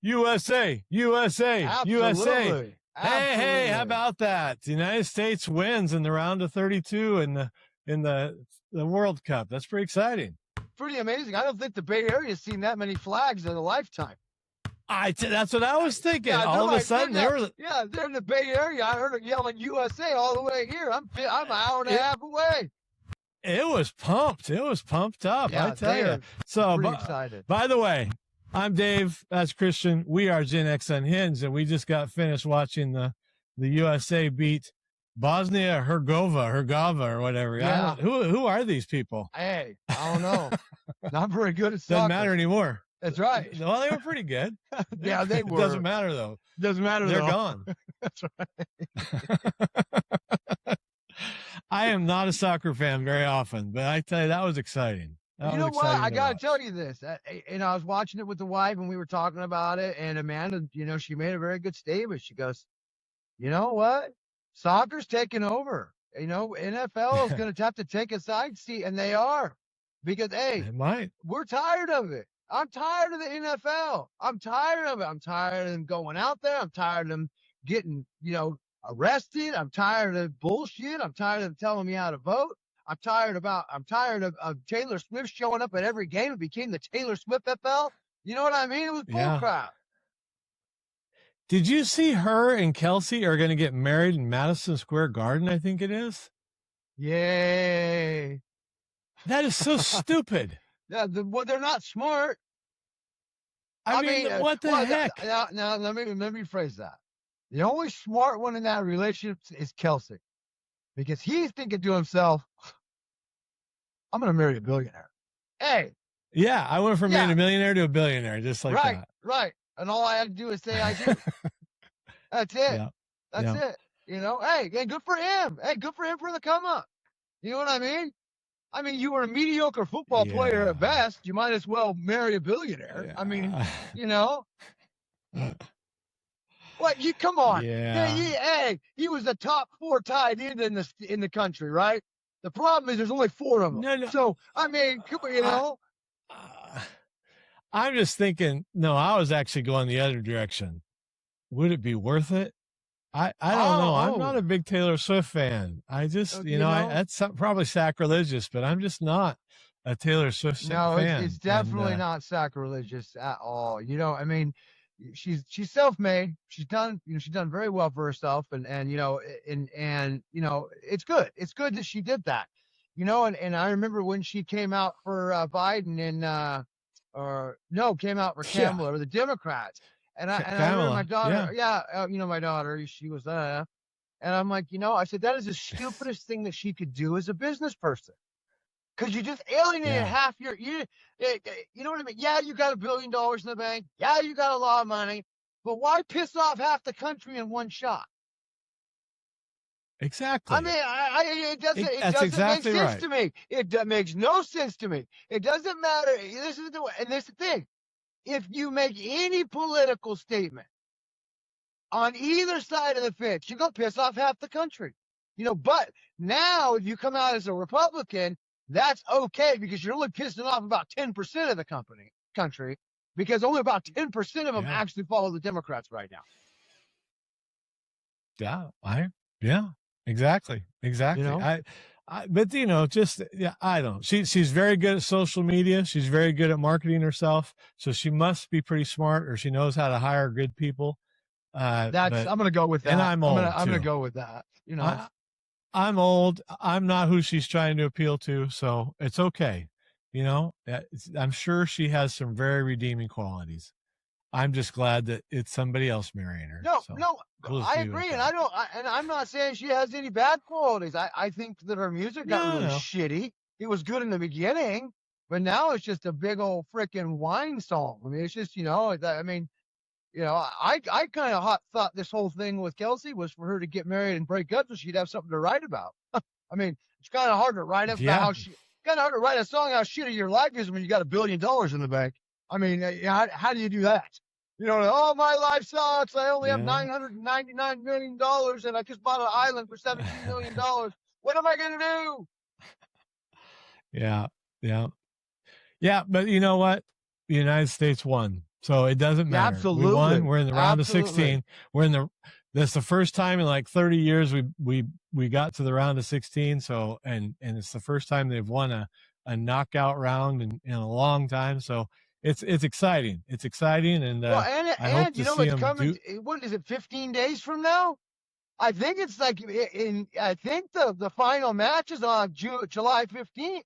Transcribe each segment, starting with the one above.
USA, USA, USA. Absolutely. Hey, how Absolutely. about that? The United States wins in the round of 32 in the World Cup. That's pretty exciting. Pretty amazing. I don't think the Bay Area's seen that many flags in a lifetime. That's what I was thinking. Yeah, all of a sudden, they're in the Bay Area. I heard it yelling USA all the way here. I'm an hour and a half away. It was pumped. It was pumped up. Yeah, I tell you. So, pretty excited. By the way, I'm Dave. That's Christian. We are Gen X Unhinged, and we just got finished watching the USA beat Bosnia Herzegovina, or whatever. Yeah. Who are these people? Hey, I don't know. Not very good at soccer. Doesn't matter anymore. That's right. Well, they were pretty good. Yeah, they were. Doesn't matter though. Doesn't matter. They're gone. That's right. I am not a soccer fan very often, but I tell you, that was exciting. You know what? I got to tell you this. I was watching it with the wife, and we were talking about it, and Amanda, she made a very good statement. She goes, you know what? Soccer's taking over. NFL is going to have to take a side seat, and they are. Because, hey, we're tired of it. I'm tired of the NFL. I'm tired of it. I'm tired of them going out there. I'm tired of them getting, arrested. I'm tired of bullshit. I'm tired of them telling me how to vote. I'm tired of Taylor Swift showing up at every game. It became the Taylor Swift FL. You know what I mean? It was bullcrap. Did you see her and Kelsey are going to get married in Madison Square Garden? I think it is. Yay. That is so stupid. Yeah, they're not smart. I mean, what the heck? Now, let me phrase that. The only smart one in that relationship is Kelsey. Because he's thinking to himself, I'm going to marry a billionaire. Hey. Yeah, I went from being a millionaire to a billionaire, just like that. Right. And all I had to do is say I do. That's it. Yeah. That's it. Hey, good for him. Hey, good for him for the come up. You know what I mean? I mean, you were a mediocre football player at best. You might as well marry a billionaire. Yeah. I mean, What? You come on. Yeah. He was the top 4 tight end in the country, right? The problem is there's only 4 of them. No. So I mean, I'm just thinking. No, I was actually going the other direction. Would it be worth it? I don't know. I'm not a big Taylor Swift fan. I just, that's probably sacrilegious, but I'm just not a Taylor Swift fan. No, it's definitely not sacrilegious at all. I mean, she's self-made. She's done very well for herself, and it's good. It's good that she did that. And I remember when she came out for Biden came out for Kamala or the Democrats. And I remember my daughter, my daughter, she was and I'm like, I said, that is the stupidest thing that she could do as a business person. Because you just alienated half you know what I mean? Yeah, you got $1 billion in the bank. Yeah, you got a lot of money. But why piss off half the country in one shot? Exactly. I mean, it doesn't make sense to me. It makes no sense to me. It doesn't matter. This is the thing. If you make any political statement on either side of the fence, you're going to piss off half the country. But now if you come out as a Republican, that's okay because you're only pissing off about 10% of the country because only about 10% of them actually follow the Democrats right now. Yeah, exactly. But I don't. She's very good at social media. She's very good at marketing herself. So she must be pretty smart, or she knows how to hire good people. I'm going to go with that. And I'm old. I'm going to go with that. I'm old. I'm not who she's trying to appeal to, so it's okay. I'm sure she has some very redeeming qualities. I'm just glad that it's somebody else marrying her. I agree, and I'm not saying she has any bad qualities. I think that her music got really shitty. It was good in the beginning, but now it's just a big old freaking whine song. I mean, it's just I kind of thought this whole thing with Kelsey was for her to get married and break up so she'd have something to write about. I mean, it's kind of hard to write about how write a song how shitty your life is when you got $1 billion in the bank. I mean, how do you do that? My life sucks. I only have $999 million and I just bought an island for $17 million. What am I going to do? Yeah. But you know what? The United States won. So it doesn't matter. Absolutely. We won. We're in the round of 16. That's the first time in like 30 years we got to the round of 16. So and it's the first time they've won a knockout round in a long time. So it's exciting. It's exciting, and I hope to see them do. What is it? 15 days from now? I think it's like I think the final match is on July 15th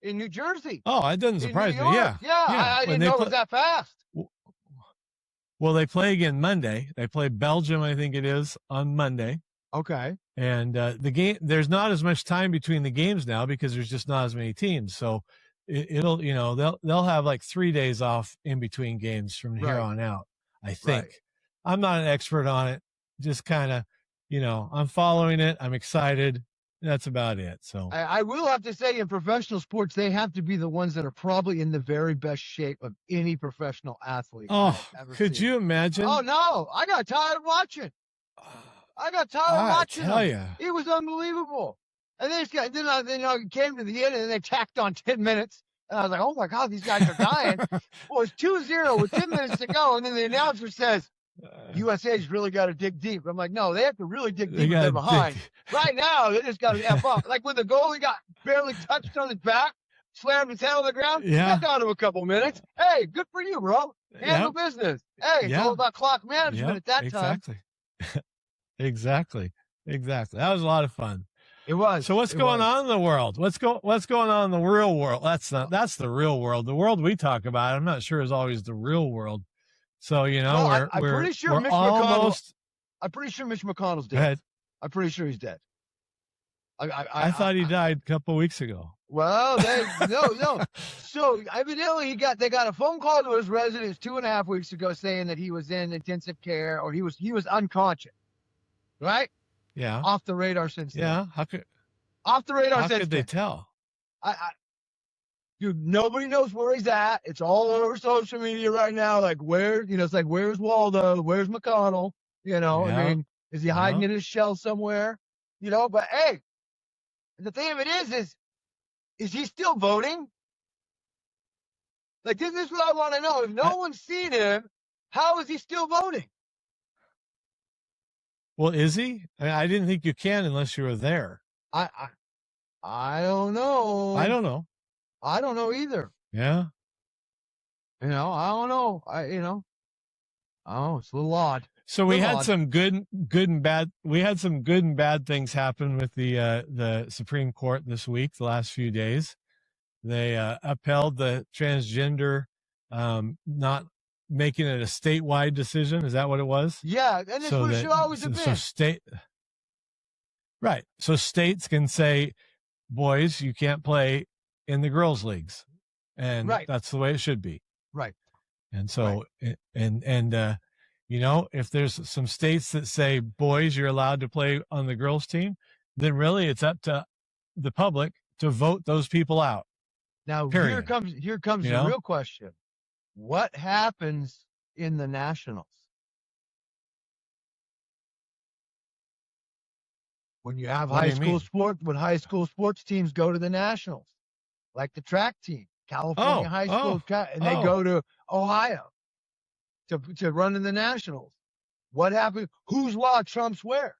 in New Jersey. Oh, it doesn't surprise me. Yeah. I didn't know it was that fast. Well, they play again Monday. They play Belgium, I think it is, on Monday. Okay. And the game, there's not as much time between the games now because there's just not as many teams. So it'll, they'll have like 3 days off in between games from here on out, I think. Right. I'm not an expert on it. Just kind of, I'm following it. I'm excited. That's about it. So I will have to say, in professional sports, they have to be the ones that are probably in the very best shape of any professional athlete. Oh, could you imagine? Oh no, I got tired of watching. I tell you, it was unbelievable. And then it came to the end, and then they tacked on 10 minutes. And I was like, oh my God, these guys are dying. Well, it's 2-0 with 10 minutes to go. And then the announcer says, USA's really got to dig deep. I'm like, no, they have to really dig deep if they're behind. Right now, they just got to F up. Like when the goalie got barely touched on his back, slammed his head on the ground, got down to a couple minutes. Hey, good for you, bro. Handle business. Hey, it's all about clock management at that time. Exactly. That was a lot of fun. It was. So what's going on in the world? What's going on in the real world? That's the real world. The world we talk about, I'm not sure is always the real world. So, I'm pretty sure Mitch McConnell's dead. Go ahead. I'm pretty sure he's dead. I thought he died a couple of weeks ago. Well, no. So evidently they got a phone call to his residence 2.5 weeks ago saying that he was in intensive care, or he was unconscious. Right? Yeah. Off the radar since then. Yeah. Off the radar since then. How could they tell? Dude, nobody knows where he's at. It's all over social media right now. Like it's like, where's Waldo? Where's McConnell? I mean, is he hiding in his shell somewhere? But hey, the thing of it is he still voting? Like, this is what I want to know. If no one's seen him, how is he still voting? Well, is he? I didn't think you can unless you were there. I don't know. I don't know. I don't know either. Yeah. I don't know. It's a little odd. So we had some good and bad. We had some good and bad things happen with the Supreme Court this week. The last few days, they upheld the transgender not making it a statewide decision. Is that what it was? Yeah, and that's what it should always have been. Right. So states can say, boys, you can't play in the girls' leagues, and that's the way it should be. Right. And so, if there's some states that say, boys, you're allowed to play on the girls' team, then really it's up to the public to vote those people out. Now, here comes the real question. What happens in the Nationals? When you have high school sports teams go to the Nationals, like the track team, California high school, and they go to Ohio to run in the Nationals. What happens? Whose law trumps where?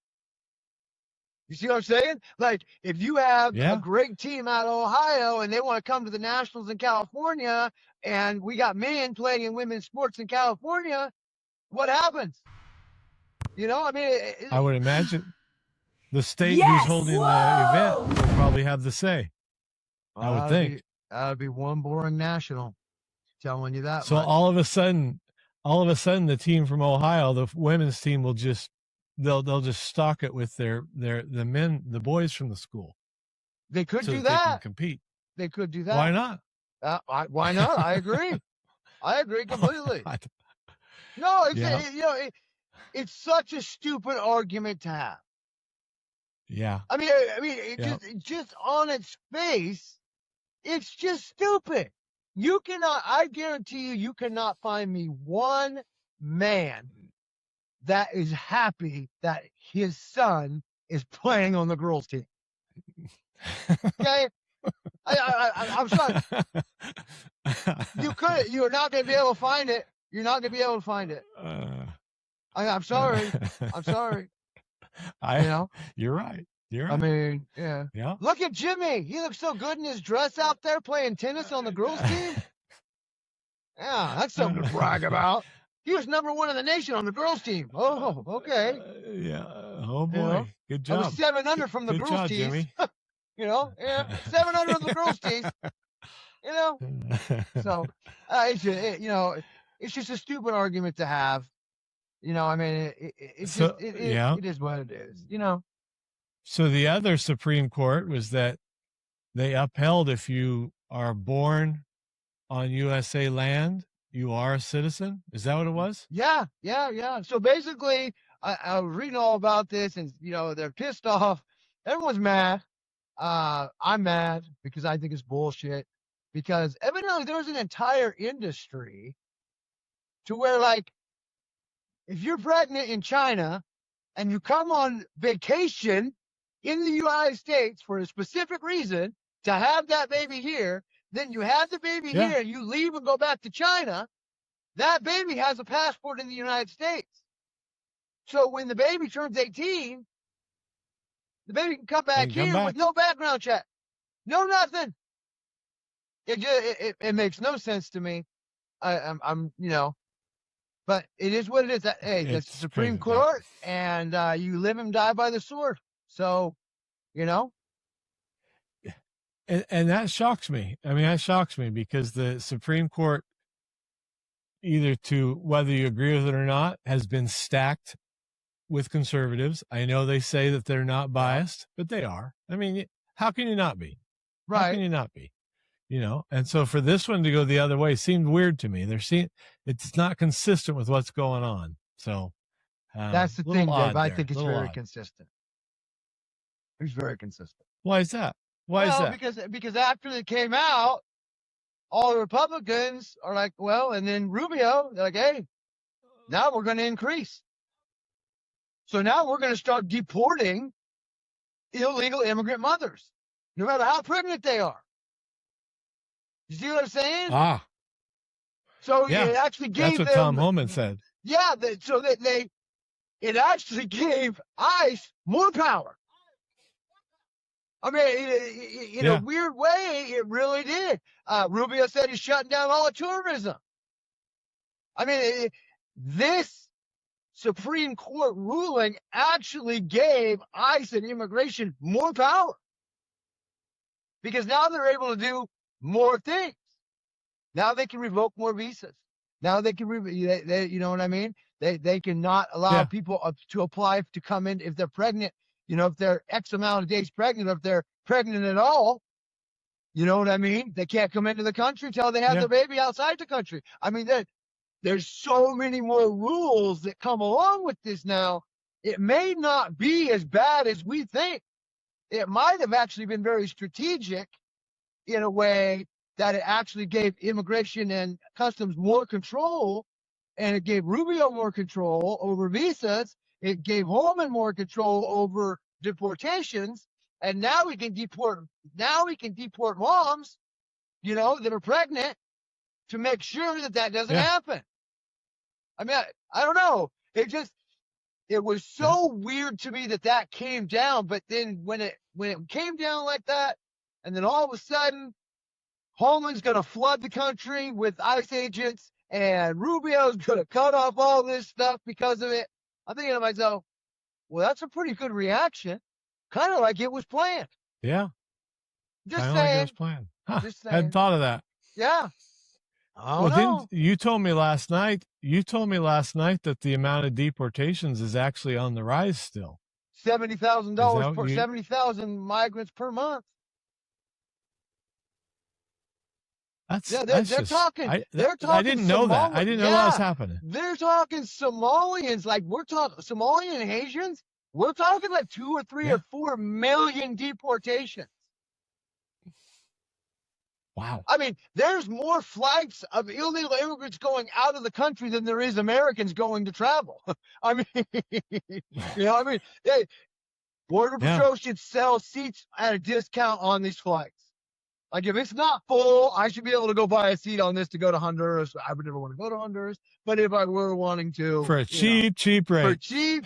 You see what I'm saying? Like, if you have a great team out of Ohio and they want to come to the Nationals in California, and we got men playing in women's sports in California, what happens? I would imagine the state who's holding the event will probably have the say. I would think. That would be one boring national. Telling you that. So all of a sudden, the team from Ohio, the women's team, will they'll just stock it with the boys from the school. They could do that. They can compete. They could do that. Why not? Why not? I agree. I agree completely. No, it's such a stupid argument to have. Yeah. I mean, just on its face, it's just stupid. I guarantee you cannot find me one man that is happy that his son is playing on the girls' team. Okay? I'm sorry. You're not going to be able to find it. You're not going to be able to find it. I'm sorry. I'm sorry. You're right. You're right. I mean, yeah. Look at Jimmy. He looks so good in his dress out there playing tennis on the girls' team. Yeah, that's something to brag about. He was #1 in the nation on the girls' team. Oh, okay. Yeah. Oh boy. Good job. I was 7 under from the girls' teams. Jimmy. 7 under on the girls' teams. So it's just a stupid argument to have. I mean, it is what it is. So the other Supreme Court was that they upheld if you are born on USA land, you are a citizen. Is that what it was? Yeah. So basically, I was reading all about this, and they're pissed off. Everyone's mad. I'm mad because I think it's bullshit. Because evidently there's an entire industry to where, like, if you're pregnant in China and you come on vacation in the United States for a specific reason to have that baby here, then you have the baby here, you leave and go back to China, that baby has a passport in the United States. So when the baby turns 18, the baby can come back here with no background check. No nothing. It makes no sense to me. But it is what it is. Hey, that's the Supreme Court, and you live and die by the sword. So, And that shocks me. I mean, that shocks me because the Supreme Court, either to whether you agree with it or not, has been stacked with conservatives. I know they say that they're not biased, but they are. I mean, how can you not be? Right. How can you not be? And so for this one to go the other way seemed weird to me. It's not consistent with what's going on. So that's the thing, Dave. I think it's very consistent. It's very consistent. Why is that? Why is that? Because after it came out, all the Republicans are like, well, and then Rubio, they're like, hey, now we're going to increase. So now we're going to start deporting illegal immigrant mothers, no matter how pregnant they are. You see what I'm saying? So it actually gave that's what Tom Homan said. Yeah, it actually gave ICE more power. I mean, in a weird way, it really did. Rubio said he's shutting down all the tourism. I mean, this Supreme Court ruling actually gave ICE and immigration more power. Because now they're able to do more things. Now they can revoke more visas. Now they can, you know what I mean? They can not allow people to apply to come in if they're pregnant. If they're X amount of days pregnant, or if they're pregnant at all, you know what I mean? They can't come into the country until they have their baby outside the country. I mean, there's so many more rules that come along with this now. It may not be as bad as we think. It might have actually been very strategic in a way that it actually gave immigration and customs more control, and it gave Rubio more control over visas. It gave Holman more control over deportations, and now we can deport. Now we can deport moms, that are pregnant, to make sure that doesn't happen. I mean, I don't know. It was so weird to me that came down. But then when it came down like that, and then all of a sudden, Holman's going to flood the country with ICE agents, and Rubio's going to cut off all this stuff because of it. I'm thinking to myself, well, that's a pretty good reaction. Kind of like it was planned. Yeah. Just saying. Like it was planned. Just saying. Hadn't thought of that. Yeah. Well, you told me last night that the amount of deportations is actually on the rise still. $70,000 for 70,000 migrants per month. They're talking. I didn't know that. I didn't know that was happening. They're talking Somalians, like we're talking Somalian and Haitians. We're talking like 2 or 3 or 4 million deportations. Wow. I mean, there's more flights of illegal immigrants going out of the country than there is Americans going to travel. I mean, Border Patrol should sell seats at a discount on these flights. Like if it's not full, I should be able to go buy a seat on this to go to Honduras. I would never want to go to Honduras, but if I were wanting to, for a cheap for rate, cheap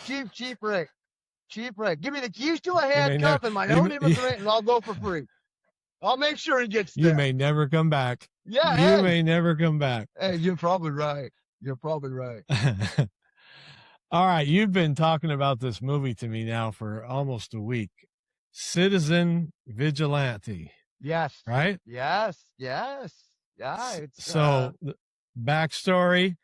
rate, give me the keys to a you may handcuff never, and my own immigrant, and I'll go for free. I'll make sure he gets there. You may never come back. Yeah, you may never come back. Hey, you're probably right. You're probably right. All right, you've been talking about this movie to me now for almost a week. Citizen Vigilante. Yes. Right? Yes. Yeah. It's so backstory: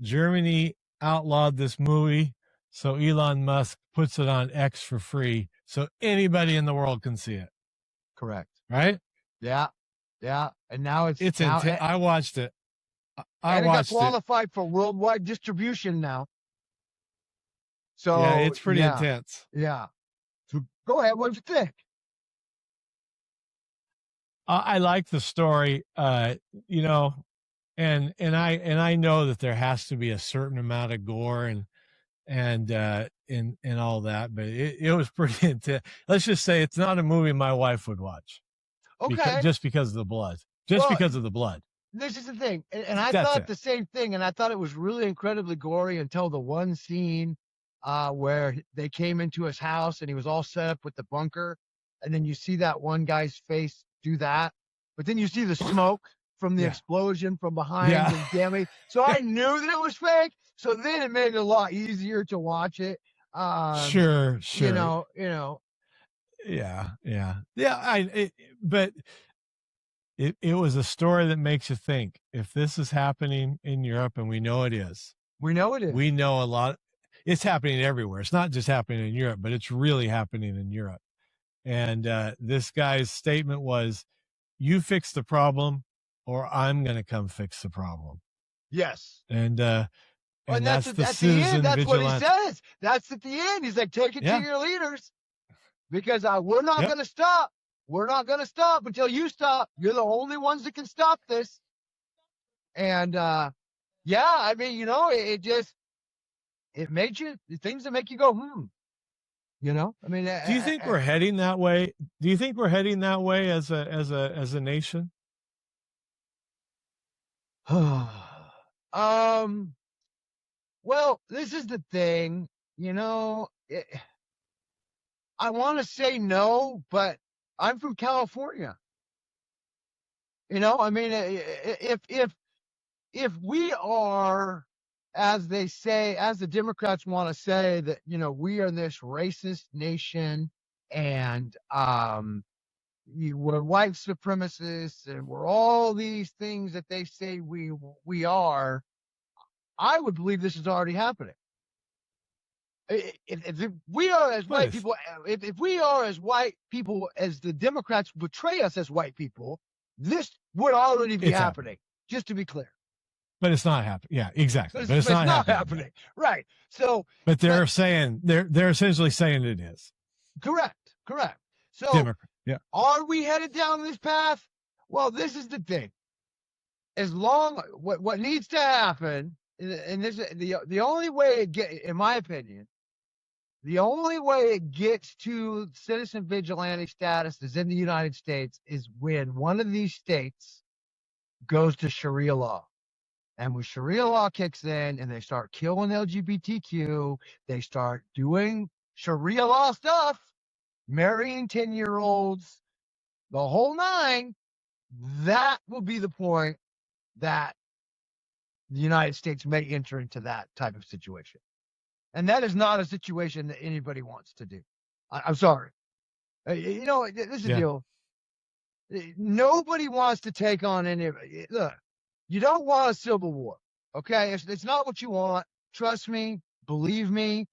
Germany outlawed this movie, so Elon Musk puts it on X for free, so anybody in the world can see it. Correct. Right? Yeah. And now it's intense. I watched it. I watched it. Got qualified for worldwide distribution now. So yeah, it's pretty intense. Yeah. So go ahead. What did you think? I like the story. And I know that there has to be a certain amount of gore and all that, but it was pretty intense. Let's just say it's not a movie my wife would watch. Okay. Just because of the blood. Because of the blood. This is the thing. And I thought the same thing, and I thought it was really incredibly gory until the one scene where they came into his house and he was all set up with the bunker, and then you see that one guy's face do that, but then you see the smoke from the explosion from behind and damn. So I knew that it was fake. So then it made it a lot easier to watch it. Sure. You know. Yeah. But it was a story that makes you think. If this is happening in Europe, and we know it is. We know a lot. It's happening everywhere. It's not just happening in Europe, but it's really happening in Europe. And this guy's statement was, you fix the problem or I'm going to come fix the problem. Yes. And that's the at the end. That's what he says. That's at the end. He's like, take it to your leaders, because we're not going to stop. We're not going to stop until you stop. You're the only ones that can stop this. And I mean, it made you things that make you go, I mean, do you think we're heading that way? Do you think we're heading that way as a nation? Well, this is the thing, I want to say no, but I'm from California. I mean, if we are, as they say, as the Democrats want to say, that, we are this racist nation and we're white supremacists and we're all these things that they say we are, I would believe this is already happening. If we are as white people, if we are as white people as the Democrats portray us as white people, this would already be happening. Just to be clear. But it's not happening. Yeah, exactly. But it's not happening. Right. So, but they're saying they're essentially saying it is. Correct. So, are we headed down this path? Well, this is the thing. As long what needs to happen, and this the only way in my opinion, the only way it gets to citizen vigilante status is in the United States is when one of these states goes to Sharia law. And when Sharia law kicks in and they start killing LGBTQ, they start doing Sharia law stuff, marrying 10-year-olds, the whole nine, that will be the point that the United States may enter into that type of situation. And that is not a situation that anybody wants to do. I'm sorry. This is the deal. Nobody wants to take on any of it. Look, you don't want a civil war, okay? It's not what you want. Trust me, believe me.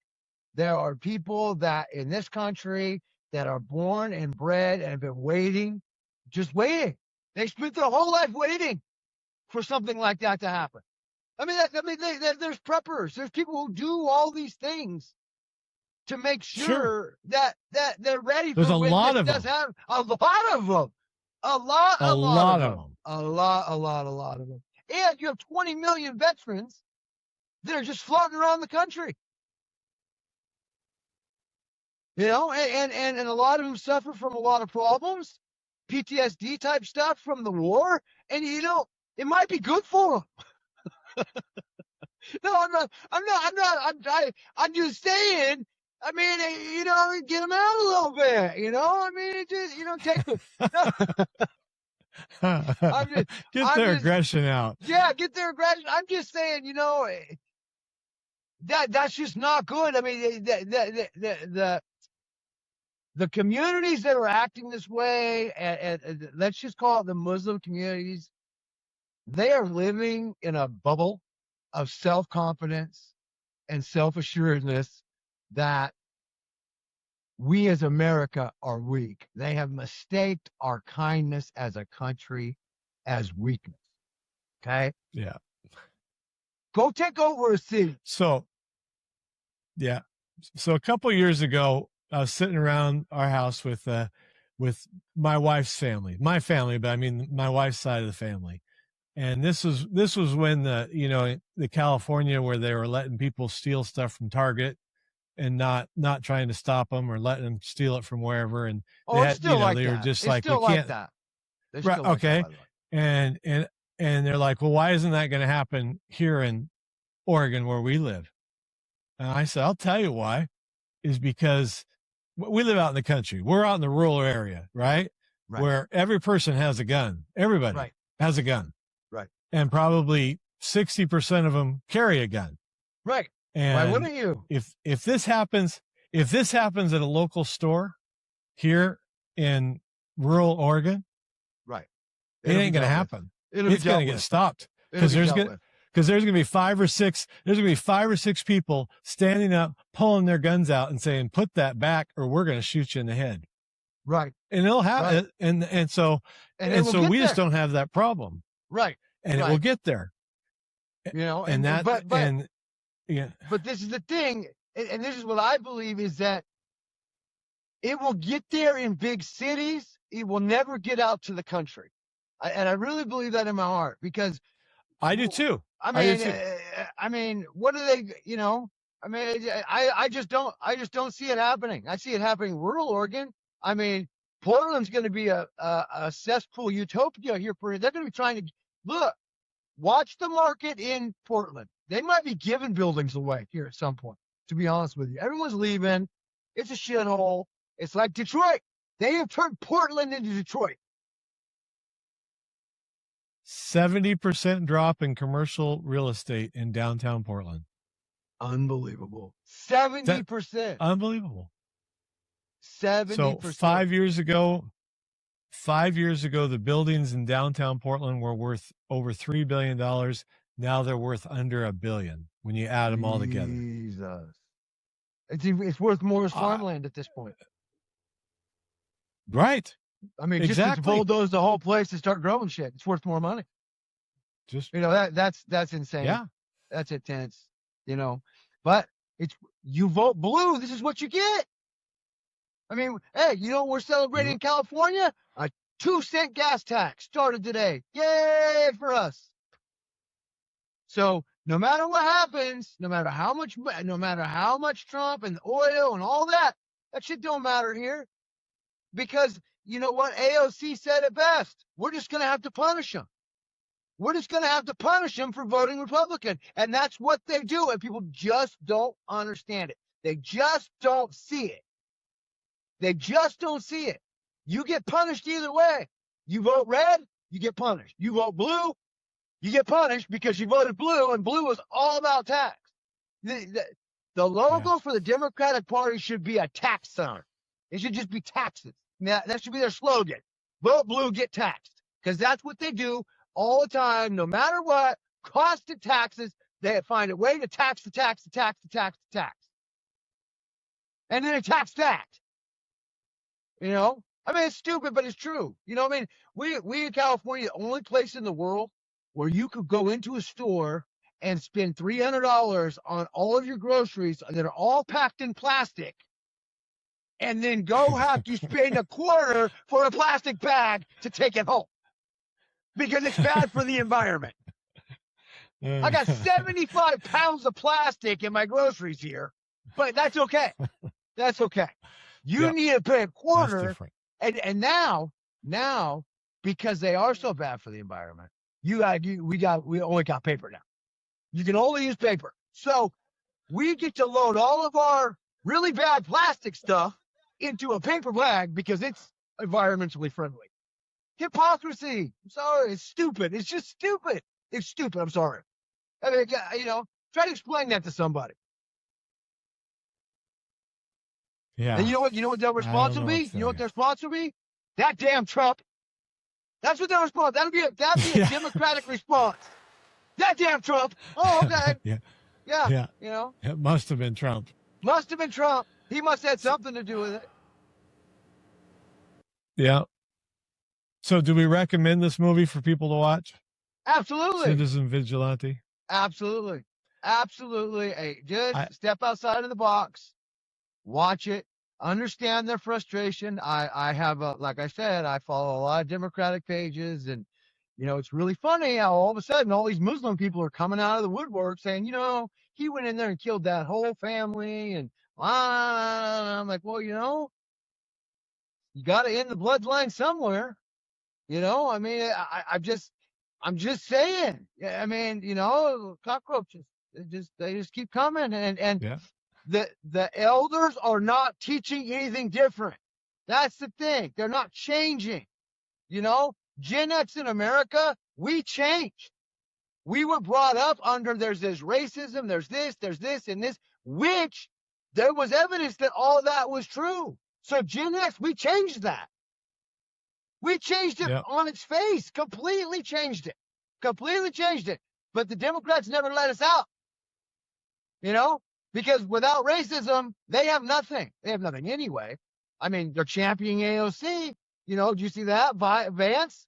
There are people that in this country that are born and bred and have been waiting, just waiting. They spent their whole life waiting for something like that to happen. I mean, there's preppers. There's people who do all these things to make sure that they're ready. There's for a lot of them. A lot of them. A lot of them. And you have 20 million veterans that are just floating around the country. And a lot of them suffer from a lot of problems. PTSD type stuff from the war, and you know, it might be good for them. No, I'm just saying. I mean, you know, get them out a little bit. You know, I mean, it just, you know, take the. No, get their aggression out. Yeah, get their aggression. I'm just saying, you know, that's just not good. I mean, the communities that are acting this way, and let's just call it the Muslim communities, they are living in a bubble of self-confidence and self-assuredness that we as America are weak. They have mistaked our kindness as a country as weakness. Okay? Yeah. Go take over a city. So, yeah. So a couple of years ago, I was sitting around our house with my wife's family, but I mean my wife's side of the family. And this was when the California, where they were letting people steal stuff from Target and not trying to stop them or letting them steal it from wherever. And they had, they were just like, we can't. That. Right, okay. And they're like, well, why isn't that going to happen here in Oregon where we live? And I said, I'll tell you why. Is because we live out in the country. We're out in the rural area, right? Where every person has a gun. Everybody has a gun. Right. And probably 60% of them carry a gun. Right. And why wouldn't you? If this happens at a local store here in rural Oregon, right, it ain't going to happen. It's going to get stopped because there's going to be 5 or 6 people standing up, pulling their guns out and saying, "Put that back, or we're going to shoot you in the head." Right. And it'll happen. Right. And so we just don't have that problem. Right. And it will get there. You know, but this is the thing, and this is what I believe, is that it will get there in big cities. It will never get out to the country. And I really believe that in my heart, because I do too. I mean, what do they, you know, I mean, I just don't see it happening. I see it happening in rural Oregon. I mean, Portland's going to be a cesspool utopia here they're going to be trying to look. Watch the market in Portland. They might be giving buildings away here at some point, to be honest with you. Everyone's leaving. It's a shithole. It's like Detroit. They have turned Portland into Detroit. 70% drop in commercial real estate in downtown Portland. Unbelievable. 70%. Unbelievable. 70%. So 5 years ago, the buildings in downtown Portland were worth over $3 billion. Now they're worth under $1 billion when you add them all together. Jesus. It's worth more as farmland at this point. Right. I mean, just bulldoze the whole place and start growing shit. It's worth more money. Just, you know, that's insane. Yeah. That's intense, you know, but you vote blue. This is what you get. I mean, hey, you know, we're celebrating in California. A 2-cent gas tax started today. Yay for us. So no matter what happens, no matter how much Trump and oil and all that shit don't matter here, because you know what? AOC said it best. We're just going to have to punish them. We're just going to have to punish them for voting Republican. And that's what they do. And people just don't understand it. They just don't see it. They just don't see it. You get punished either way. You vote red, you get punished. You vote blue, you get punished because you voted blue, and blue is all about tax. The logo for the Democratic Party should be a tax sign. It should just be taxes. That should be their slogan. Vote blue, get taxed. Because that's what they do all the time, no matter what. Cost of taxes, they find a way to tax the tax. And then they tax that. You know? I mean, it's stupid, but it's true. You know what I mean? We in California, the only place in the world where you could go into a store and spend $300 on all of your groceries that are all packed in plastic, and then go have to spend a quarter for a plastic bag to take it home because it's bad for the environment. I got 75 pounds of plastic in my groceries here, but that's okay. That's okay. You need to pay a quarter. And now Now, because they are so bad for the environment, we only got paper now. You can only use paper. So we get to load all of our really bad plastic stuff into a paper bag because it's environmentally friendly. Hypocrisy. I'm sorry. It's stupid. It's just stupid. It's stupid. I'm sorry. I mean, try to explain that to somebody. Yeah. And you know what their response will be? You know what their response will be? That damn Trump. That's what their response. That'd be a Democratic response. That damn Trump. Oh, okay. Yeah. It must have been Trump. Must have been Trump. He must have had something to do with it. Yeah. So do we recommend this movie for people to watch? Absolutely. Citizen Vigilante? Absolutely. Hey, just step outside of the box. Watch it. Understand their frustration. I have, like I said, I follow a lot of Democratic pages, and, it's really funny how all of a sudden all these Muslim people are coming out of the woodwork saying, he went in there and killed that whole family, and I'm like, well, you got to end the bloodline somewhere. I mean, I'm just saying. I mean, cockroaches. They just keep coming, and the elders are not teaching anything different. That's the thing. They're not changing. Gen X in America, we changed. We were brought up under there's this racism, there's this, and this, which there was evidence that all that was true. So Gen X, we changed that. We changed it on its face, completely changed it. But the Democrats never let us out, because without racism, they have nothing. They have nothing anyway. I mean, they're championing AOC. Do you see that? Vance?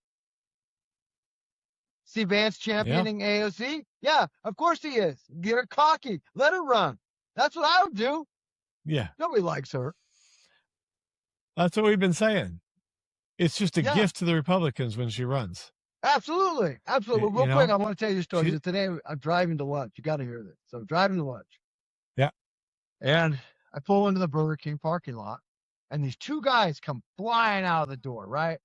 See Vance championing AOC? Yeah, of course he is. Get her cocky. Let her run. That's what I would do. Yeah. Nobody likes her. That's what we've been saying. It's just a gift to the Republicans when she runs. Absolutely. Real quick, I want to tell you a story. So today, I'm driving to lunch. You got to hear this. So I'm driving to lunch. Yeah. And I pull into the Burger King parking lot, and these two guys come flying out of the door, right?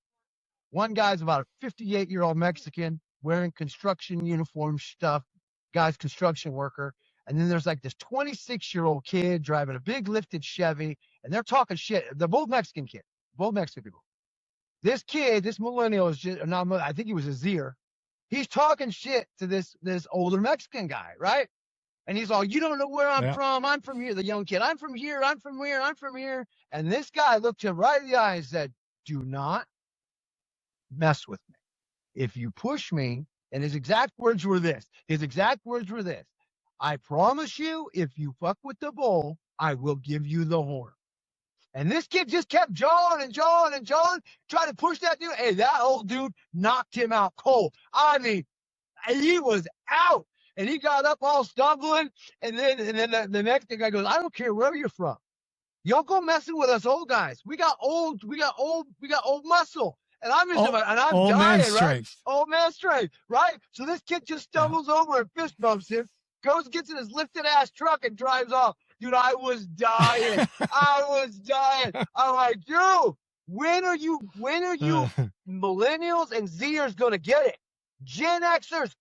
One guy's about a 58-year-old Mexican wearing construction uniform stuff. Guy's construction worker. And then there's like this 26-year-old kid driving a big lifted Chevy, and they're talking shit. They're both Mexican kids, both Mexican people. This kid, this millennial is just not, I think he was a Zier. He's talking shit to this older Mexican guy, right? And he's all, you don't know where I'm from. I'm from here. The young kid, I'm from here. I'm from here. And this guy looked him right in the eye and said, do not mess with me. If you push me, and his exact words were this. I promise you, if you fuck with the bull, I will give you the horn. And this kid just kept jawing, trying to push that dude. Hey, that old dude knocked him out cold. I mean, he was out. And he got up all stumbling. And then the next guy goes, I don't care where you're from. Y'all go messing with us old guys. We got old muscle. And I'm just old dying, man right? Old man strength, right? So this kid just stumbles over and fist bumps him, goes, gets in his lifted ass truck and drives off. Dude, I was dying. I'm like, dude, when are you millennials and Zers gonna get it? Gen Xers,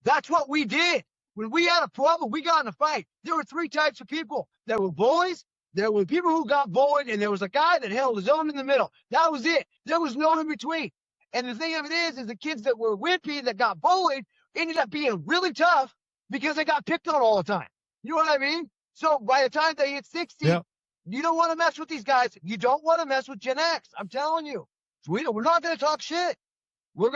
that's what we did. When we had a problem, we got in a fight. There were three types of people. There were bullies, there were people who got bullied, and there was a guy that held his own in the middle. That was it. There was no in between. And the thing of it is the kids that were wimpy, that got bullied, ended up being really tough because they got picked on all the time. You know what I mean? So by the time they hit 60, you don't want to mess with these guys. You don't want to mess with Gen X. I'm telling you. We're not going to talk shit. You're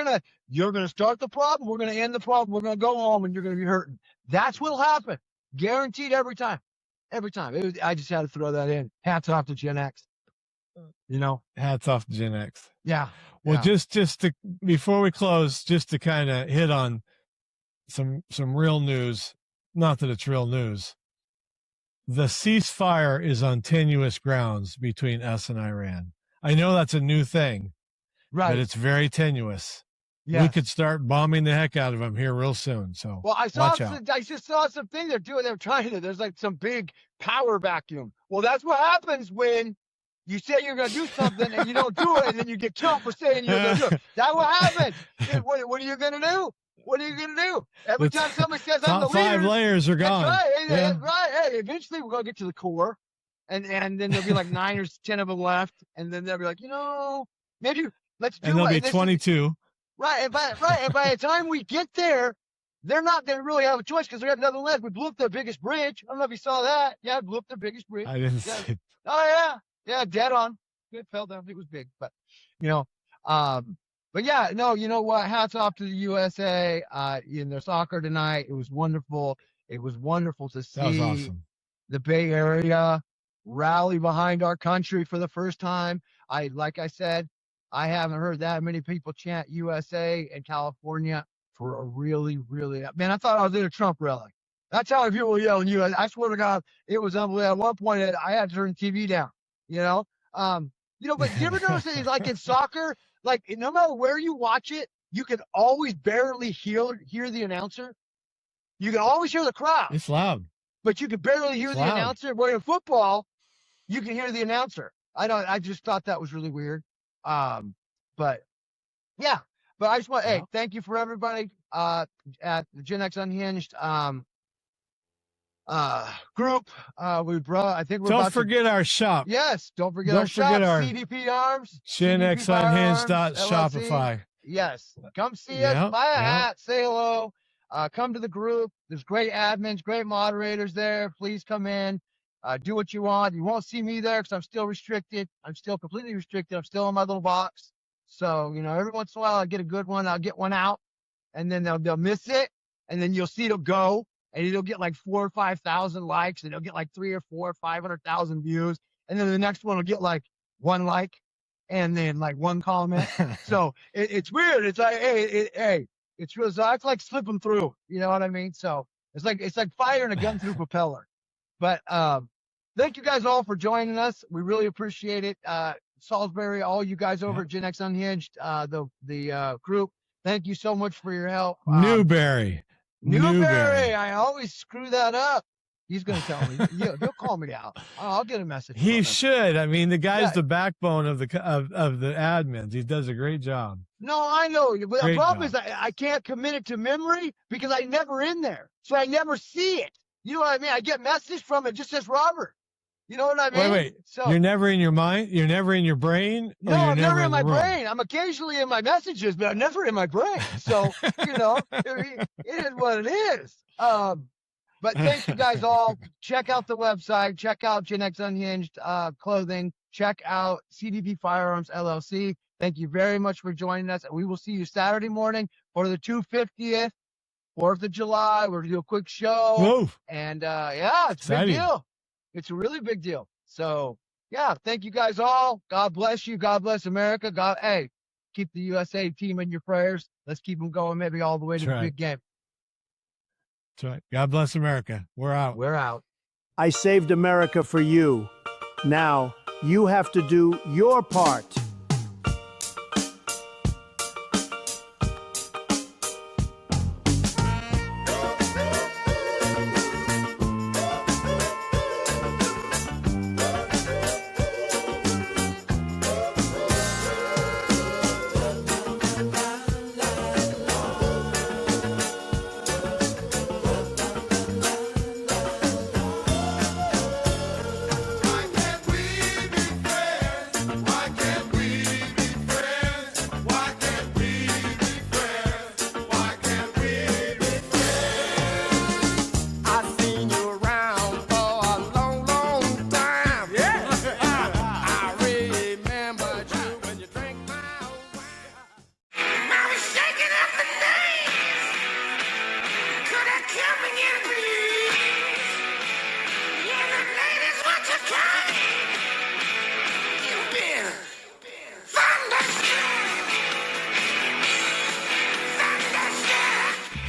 going to start the problem. We're going to end the problem. We're going to go home and you're going to be hurting. That's what'll happen. Guaranteed every time. Every time. I just had to throw that in. Hats off to Gen X. Hats off to Gen X. Yeah. Well, just to, before we close, just to kind of hit on some real news, not that it's real news. The ceasefire is on tenuous grounds between us and Iran. I know that's a new thing, right? But it's very tenuous. Yes. We could start bombing the heck out of them here real soon. So, well, I just saw something they're doing. They're trying to. There's like some big power vacuum. Well, that's what happens when You say you're going to do something and you don't do it, and then you get killed for saying you're going to do it. That's what happens. What are you going to do? What are you going to do? Every time somebody says I'm the leader, 5 layers are gone. That's right. Yeah. Right. Hey, eventually we're going to get to the core, and then there'll be like 9 or 10 of them left, and then they'll be like, maybe let's do it. And there'll be 22. Right. And by the time we get there, they're not going to really have a choice because they have nothing left. We blew up their biggest bridge. I don't know if you saw that. Yeah, I blew up their biggest bridge. I didn't see it. Oh, yeah. Yeah, dead on. It fell down. It was big. But, but yeah, no, you know what? Hats off to the USA in their soccer tonight. It was wonderful. It was wonderful to see That was awesome. The Bay Area rally behind our country for the first time. Like I said, I haven't heard that many people chant USA in California for a really, really, man, I thought I was in a Trump rally. That's how people were yelling US. I swear to God, it was unbelievable. At one point, I had to turn the TV down, but you ever notice that like in soccer, like no matter where you watch it, you can always barely hear the announcer. You can always hear the crowd. It's loud. But you can barely hear the announcer. Where in football, you can hear the announcer. I just thought that was really weird. But yeah. But I just want, hey, thank you for everybody at the Gen X Unhinged group. I think we're Don't forget our shop. Yes, don't forget our shop. CDP Arms. Gen X Unhinged Shopify. Yes, come see us. Buy a hat. Say hello. Come to the group. There's great admins, great moderators there. Please come in. Do what you want. You won't see me there because I'm still restricted. I'm still completely restricted. I'm still in my little box. So, every once in a while I'll get a good one. I'll get one out, and then they'll miss it, and then you'll see it'll go, and it'll get like 4,000 or 5,000 likes, and it'll get like 300,000 or 400,000 or 500,000 views, and then the next one will get like 1 like, and then like 1 comment. So it's weird. It's like, hey, it's real. So it's like slipping through. You know what I mean? So it's like firing a gun through propeller. But thank you guys all for joining us. We really appreciate it. Salisbury, all you guys over at Gen X Unhinged, the group. Thank you so much for your help. Newberry. I always screw that up. He's going to tell me. He'll call me out. I'll get a message. He should. I mean, the guy's the backbone of the admins. He does a great job. No, I know. But the problem is I can't commit it to memory because I'm never in there. So I never see it. You know what I mean? I get message from it. Just says Robert. You know what I mean? Wait. So, you're never in your mind? You're never in your brain? No, I'm never in my brain. I'm occasionally in my messages, but I'm never in my brain. So, it is what it is. But thank you guys all. Check out the website. Check out Gen X Unhinged clothing. Check out CDP Firearms LLC. Thank you very much for joining us. And we will see you Saturday morning for the 250th, 4th of July. We're going to do a quick show. Whoa. And it's a big deal. It's a really big deal. So, thank you guys all. God bless you. God bless America. Keep the USA team in your prayers. Let's keep them going maybe all the way to the big game. That's right. God bless America. We're out. We're out. I saved America for you. Now, you have to do your part.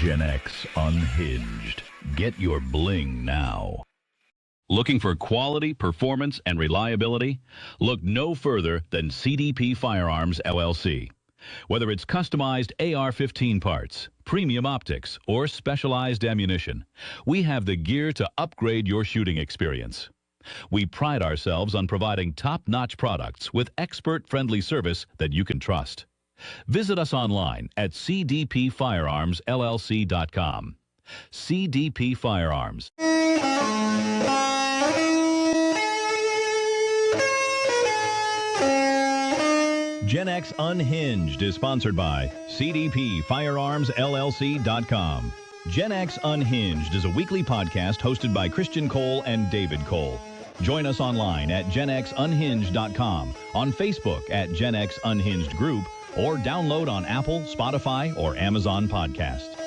Gen X Unhinged. Get your bling now. Looking for quality, performance, and reliability? Look no further than CDP Firearms, LLC. Whether it's customized AR-15 parts, premium optics, or specialized ammunition, we have the gear to upgrade your shooting experience. We pride ourselves on providing top-notch products with expert-friendly service that you can trust. Visit us online at cdpfirearmsllc.com. CDP Firearms. Gen X Unhinged is sponsored by cdpfirearmsllc.com. Gen X Unhinged is a weekly podcast hosted by Christian Cole and David Cole. Join us online at genxunhinged.com, on Facebook at Gen X Unhinged Group, or download on Apple, Spotify, or Amazon Podcast.